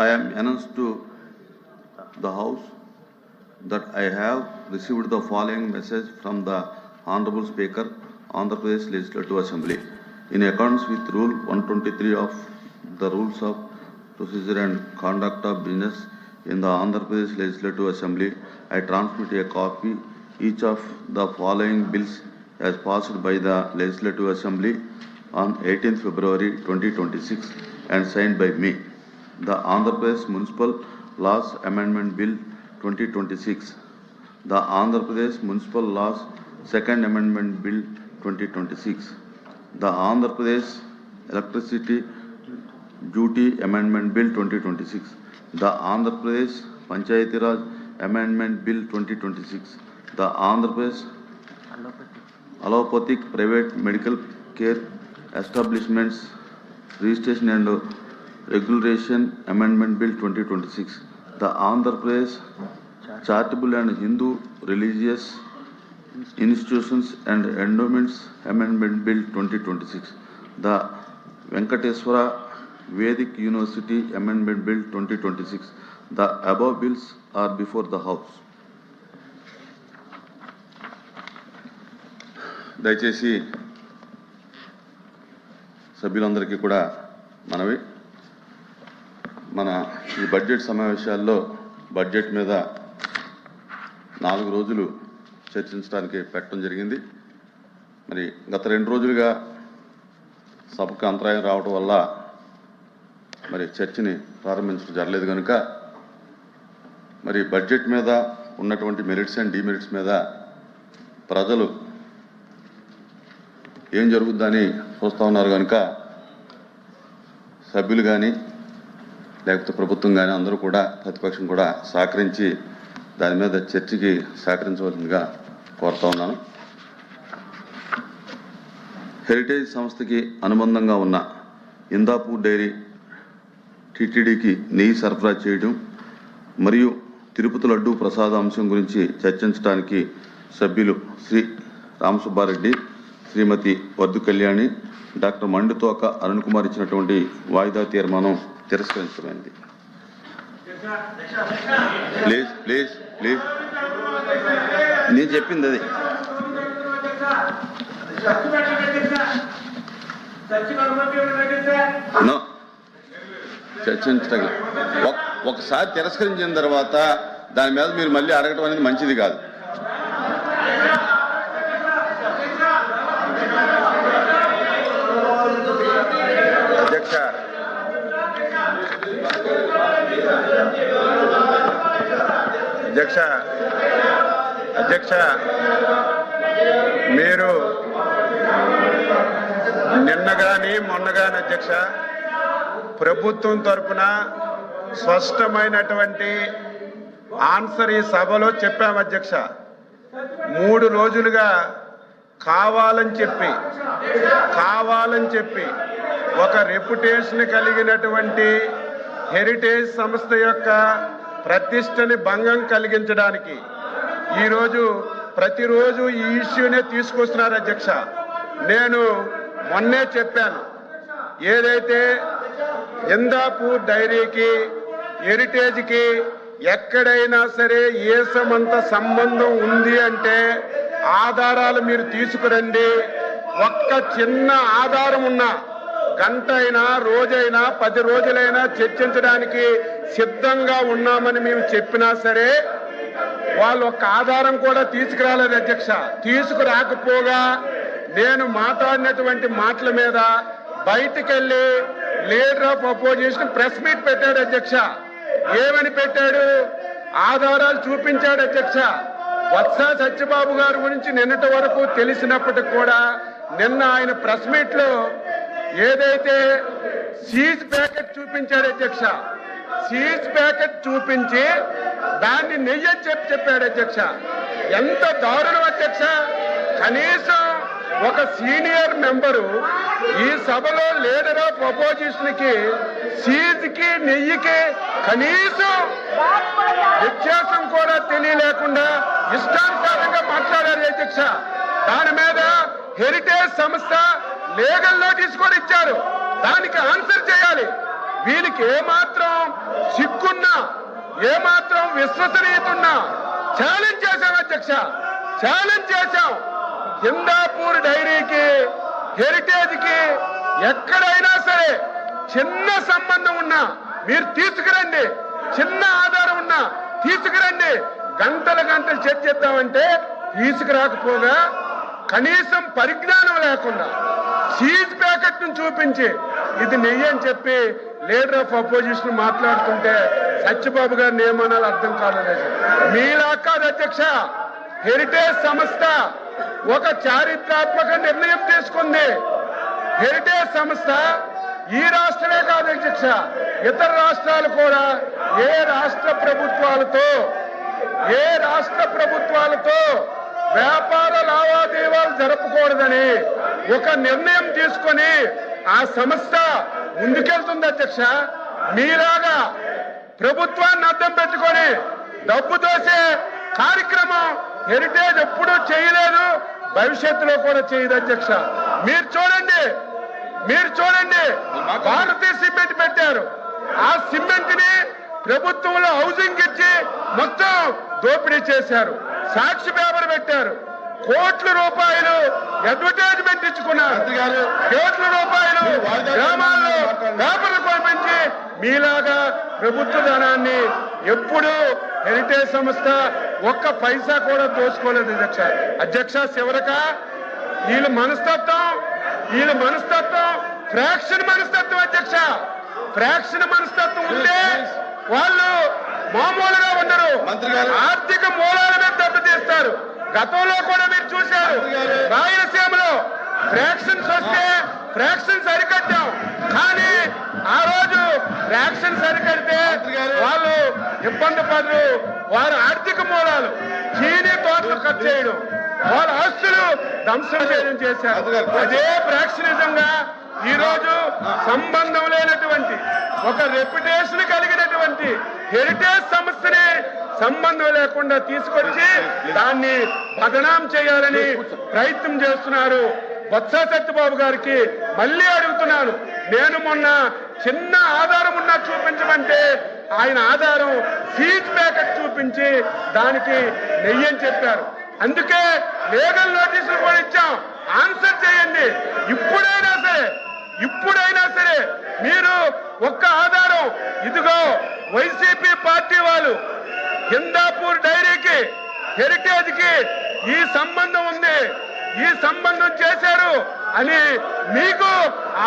I am announced to the House that I have received the following message from the Honorable Speaker, Andhra Pradesh Legislative Assembly. In accordance with Rule 123 of the Rules of Procedure and Conduct of Business in the Andhra Pradesh Legislative Assembly, I transmit a copy each of the following bills as passed by the Legislative Assembly on 18th February 2026 and signed by me. The Andhra Pradesh Municipal Laws Amendment Bill 2026, the Andhra Pradesh Municipal Laws Second Amendment Bill 2026, the Andhra Pradesh Electricity Duty Amendment Bill 2026, the Andhra Pradesh Panchayati Raj Amendment Bill 2026, the Andhra Pradesh Allopathic Private Medical Care Establishments Registration and Regulation Amendment Bill 2026, the Andhra Pradesh Charitable and Hindu Religious Institutions and Endowments Amendment Bill 2026, the Venkateswara Vedic University Amendment Bill 2026. The above bills are before the House. దయచేసి సభ్యులందరికీ కూడా మనవి, మన ఈ budget సమావేశాల్లో budget మీద 4 రోజులు చర్చించడానికి పెట్టడం జరిగింది. మరి గత 2 రోజులుగా సభకు అంతరాయం రావడం వల్ల మరి చర్చని ప్రారంభించడం జరగలేదు కనుక మరి బడ్జెట్ మీద ఉన్నటువంటి మెరిట్స్ అండ్ డిమెరిట్స్ మీద ప్రజలు ఏం జరుగుద్దని చూస్తూ ఉన్నారు కనుక సభ్యులు కానీ లేకపోతే ప్రభుత్వం కానీ అందరూ కూడా ప్రతిపక్షం కూడా సహకరించి దాని మీద చర్చకి సహకరించవలసిందిగా కోరుతా ఉన్నాను. హెరిటేజ్ సంస్థకి అనుబంధంగా ఉన్న ఇందాపూర్ డైరీ టీటీడీకి నెయ్యి సరఫరా చేయడం మరియు తిరుపతి లడ్డూ ప్రసాద అంశం గురించి చర్చించడానికి సభ్యులు శ్రీ రామసుబ్బారెడ్డి, శ్రీమతి వద్దు కళ్యాణి, డాక్టర్ మండుతోక అరుణ్ కుమార్ ఇచ్చినటువంటి వాయిదా తీర్మానం తిరస్కరించమైంది. ప్లీజ్ ప్లీజ్ ప్లీజ్ నేను చెప్పింది అది. చర్చించడం ఒకసారి తిరస్కరించిన తర్వాత దాని మీద మీరు మళ్ళీ అడగటం అనేది మంచిది కాదు. అధ్యక్ష మీరు నిన్న కానీ మొన్న కానీ అధ్యక్ష ప్రభుత్వం తరఫున స్పష్టమైనటువంటి ఆన్సర్ ఈ సభలో చెప్పాము అధ్యక్ష. 3 రోజులుగా కావాలని చెప్పి ఒక రెప్యుటేషన్ కలిగినటువంటి హెరిటేజ్ సంస్థ యొక్క ప్రతిష్టని భంగం కలిగించడానికి ఈరోజు ప్రతిరోజు ఈ ఇష్యూనే తీసుకొస్తున్నారు అధ్యక్ష. నేను మొన్నే చెప్పాను, ఏదైతే ఇందాపూర్ డైరీకి హెరిటేజ్కి ఎక్కడైనా సరే ఏసమంత సంబంధం ఉంది అంటే ఆధారాలు మీరు తీసుకురండి. ఒక్క చిన్న ఆధారం ఉన్నా గంట అయినా రోజైనా 10 రోజులైనా చర్చించడానికి సిద్ధంగా ఉన్నామని మేము చెప్పినా సరే వాళ్ళు ఒక్క ఆధారం కూడా తీసుకురాలేదు అధ్యక్ష. తీసుకురాకపోగా నేను మాట్లాడినటువంటి మాటల మీద బయటికెళ్ళి leader of opposition press meet పెట్టాడు అధ్యక్ష. ఏమని పెట్టాడు? ఆధారాలు చూపించాడు అధ్యక్ష. వత్స సత్యబాబు గారి గురించి నిన్నటి వరకు తెలిసినప్పటికి కూడా నిన్న ఆయన ప్రెస్ మీట్ లో ఏదైతే సీజ్ ప్యాకెట్ చూపించాడు అధ్యక్ష, సీజ్ ప్యాకెట్ చూపించి దాన్ని నెయ్యి చెప్పాడు అధ్యక్ష. ఎంత దారుణం అధ్యక్ష! కనీసం ఒక సీనియర్ మెంబరు ఈ సభలో లీడర్ ఆఫ్ అపోజిషన్ కి సీజ్ కి నెయ్యికి కనీసం వ్యత్యాసం కూడా తెలియలేకుండా ఇష్టానుసారంగా మాట్లాడారు అధ్యక్ష. దాని మీద హెరిటేజ్ సంస్థ లీగల్ నోటీస్ కూడా ఇచ్చారు. దానికి ఆన్సర్ చేయాలి. వీళ్ళకి ఏమాత్రం సిగ్గున్నా ఏమాత్రం విశ్వసనీయత ఉన్నా ఛాలెంజ్ చేశాం అధ్యక్ష, ఛాలెంజ్ చేశాం. హిందాపూర్ డైరీకి హెరిటేజ్ కి ఎక్కడైనా సరే చిన్న సంబంధం ఉన్నా మీరు తీసుకురండి, చిన్న ఆధారం ఉన్నా తీసుకురండి, గంటలు చర్చిద్దామంటే తీసుకురాకపోగా కనీసం పరిజ్ఞానం లేకుండా చీజ్ ప్యాకెట్ ను చూపించి ఇది నెయ్యి అని చెప్పి లీడర్ ఆఫ్ అపోజిషన్ మాట్లాడుతుంటే సత్యబాబు గారిని ఏమనాలో అర్థం కాలేదు. మీలా కాదు అధ్యక్ష, హెరిటేజ్ సంస్థ ఒక చారిత్రాత్మక నిర్ణయం తీసుకుంది. హెరిటేజ్ సంస్థ ఈ రాష్ట్రమే కాదు అధ్యక్ష, ఇతర రాష్ట్రాలు కూడా ఏ రాష్ట్ర ప్రభుత్వాలతో వ్యాపార లావాదేవీలు జరపకూడదని ఒక నిర్ణయం తీసుకొని ఆ సంస్థ ముందుకెళ్తుంది అధ్యక్ష. మీలాగా ప్రభుత్వాన్ని అడ్డం పెట్టుకొని డబ్బు దోసే కార్యక్రమం హెరిటేజ్ ఎప్పుడూ చేయలేదు, భవిష్యత్తులో కూడా చేయదు అధ్యక్ష. మీరు చూడండి భారతీయ సిమెంట్ పెట్టారు. ఆ సిమెంట్ ని ప్రభుత్వంలో హౌసింగ్ ఇచ్చి మొత్తం దోపిడీ చేశారు. సాక్షి పేపర్ పెట్టారు, కోట్ల రూపాయలు అడ్వర్టైజ్మెంట్ ఇచ్చుకున్నారు, కోట్ల రూపాయలు గ్రామాల్లో పేపర్లు కొనిపించి మీలాగా ప్రభుత్వ ధనాన్ని ఎప్పుడు హెరిటేజ్ సంస్థ ఒక్క పైసా కూడా దోచుకోలేదు అధ్యక్ష. చివరక వీళ్ళ మనస్తత్వం ఫ్రాక్షన్ మనస్తత్వం అధ్యక్ష. ఫ్రాక్షన్ మనస్తత్వం ఉంటే వాళ్ళు మామూలుగా ఉండరు, ఆర్థిక మూలాల మీద దెబ్బతీస్తారు. గతంలో కూడా మీరు చూశారు, రాయలసీమలో ఫ్రాక్షన్స్ వస్తే ఫ్రాక్షన్స్ అరికట్టాం, కానీ ఆ రోజు ఫ్రాక్షన్స్ అరికడితే వాళ్ళు ఇబ్బంది పడరు. వారి ఆర్థిక మూలాలు చీనీ తోటలు కట్ చేయడం, వాళ్ళ ఆస్తులు ధ్వంసం చేయడం చేశారు. అదే ఫ్రాక్షనిజంగా ఈ రోజు సంబంధం లేనటువంటి ఒక రెప్యుటేషన్ కలిగినటువంటి హెరిటేజ్ సంస్థని సంబంధం లేకుండా తీసుకొచ్చి దాన్ని బదనాం చేయాలని ప్రయత్నం చేస్తున్నారు. బొత్స సత్యబాబు గారికి మళ్ళీ అడుగుతున్నాను, నేను మొన్న చిన్న ఆధారం ఉన్నా చూపించమంటే ఆయన ఆధారం సీజ్ ప్యాకెట్ చూపించి దానికి నెయ్యి అని చెప్పారు. అందుకే లీగల్ నోటీసులు కూడా ఇచ్చాం, ఆన్సర్ చేయండి. ఇప్పుడైనా సరే మీరు ఒక్క ఆధారం, ఇదిగో వైసీపీ పార్టీ వాళ్ళు హిందాపూర్ డైరీకి హెరిటేజ్ కి ఈ సంబంధం ఉంది, ఈ సంబంధం చేశారు అని మీకు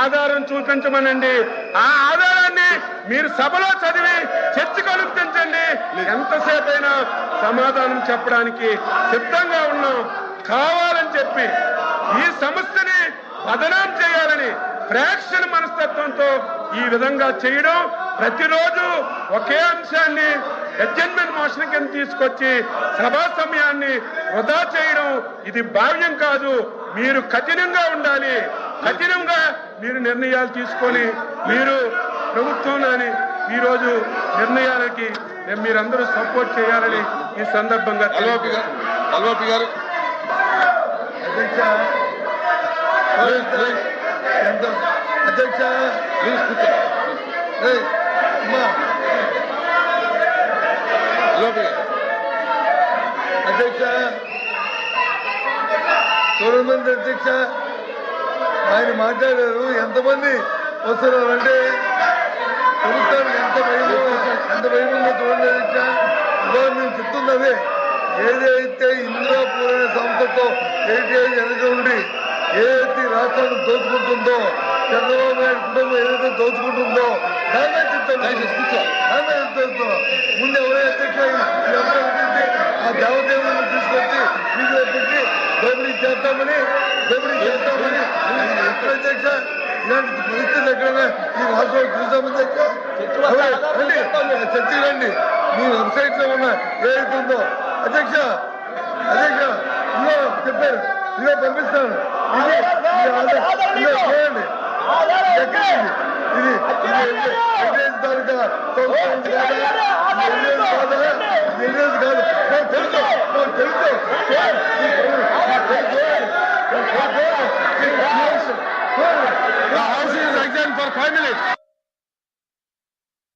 ఆధారం చూపించమనండి. ఆ ఆధారాన్ని మీరు సభలో చదివి చర్చకు అనుమతించండి. ఎంతసేపు అయినా సమాధానం చెప్పడానికి సిద్ధంగా ఉన్నాం. కావాలని చెప్పి ఈ సంస్థని బదనాం చేయాలని ఫ్రాక్షన్ మనస్తత్వంతో ఈ విధంగా చేయడం, ప్రతిరోజు ఒకే అంశాన్ని అడ్జర్న్మెంట్ మోషన్ కింద తీసుకొచ్చి సభా సమయాన్ని వృధా చేయడం ఇది భావ్యం కాదు. మీరు కఠినంగా ఉండాలి, కఠినంగా మీరు నిర్ణయాలు తీసుకొని మీరు ప్రభుత్వంలోని ఈరోజు నిర్ణయాలకి మీరందరూ సపోర్ట్ చేయాలని ఈ సందర్భంగా అల్వాపి గారు అధ్యక్ష అధ్యక్ష చూడమంది అధ్యక్ష ఆయన మాట్లాడారు. ఎంతమంది వస్తున్నారంటే ప్రభుత్వానికి ఎంత భయముందో చూడండి అధ్యక్ష. ఇవాళ మేము చెప్తున్నది ఏదైతే ఇందిరాపూర్ అనే సంస్థతో వెనక ఉండి ఏదైతే రాష్ట్రాన్ని దోచుకుంటుందో, చంద్రబాబు నాయుడు కుటుంబం ఏదైతే దోచుకుంటుందో దాన్ని చెప్తున్నాం. ముందు ఎవరైతే అధ్యక్ష ఆ దేవదేవులను తీసుకొచ్చి వీధిలో పెట్టి దోపిడీ చేస్తామని ఎక్కడ అధ్యక్ష ఇలాంటి పరిస్థితి ఎక్కడైనా ఈ రాష్ట్రంలో చూసామని చర్చ రండి. మీ వెబ్సైట్ లో ఉన్న ఏదైతే ఉందో అధ్యక్ష ఇదో చెప్పారు, ఇదో పంపిస్తాను, ఇది చూడండి ఇది తాలూకా The house is adjourned for 5 minutes.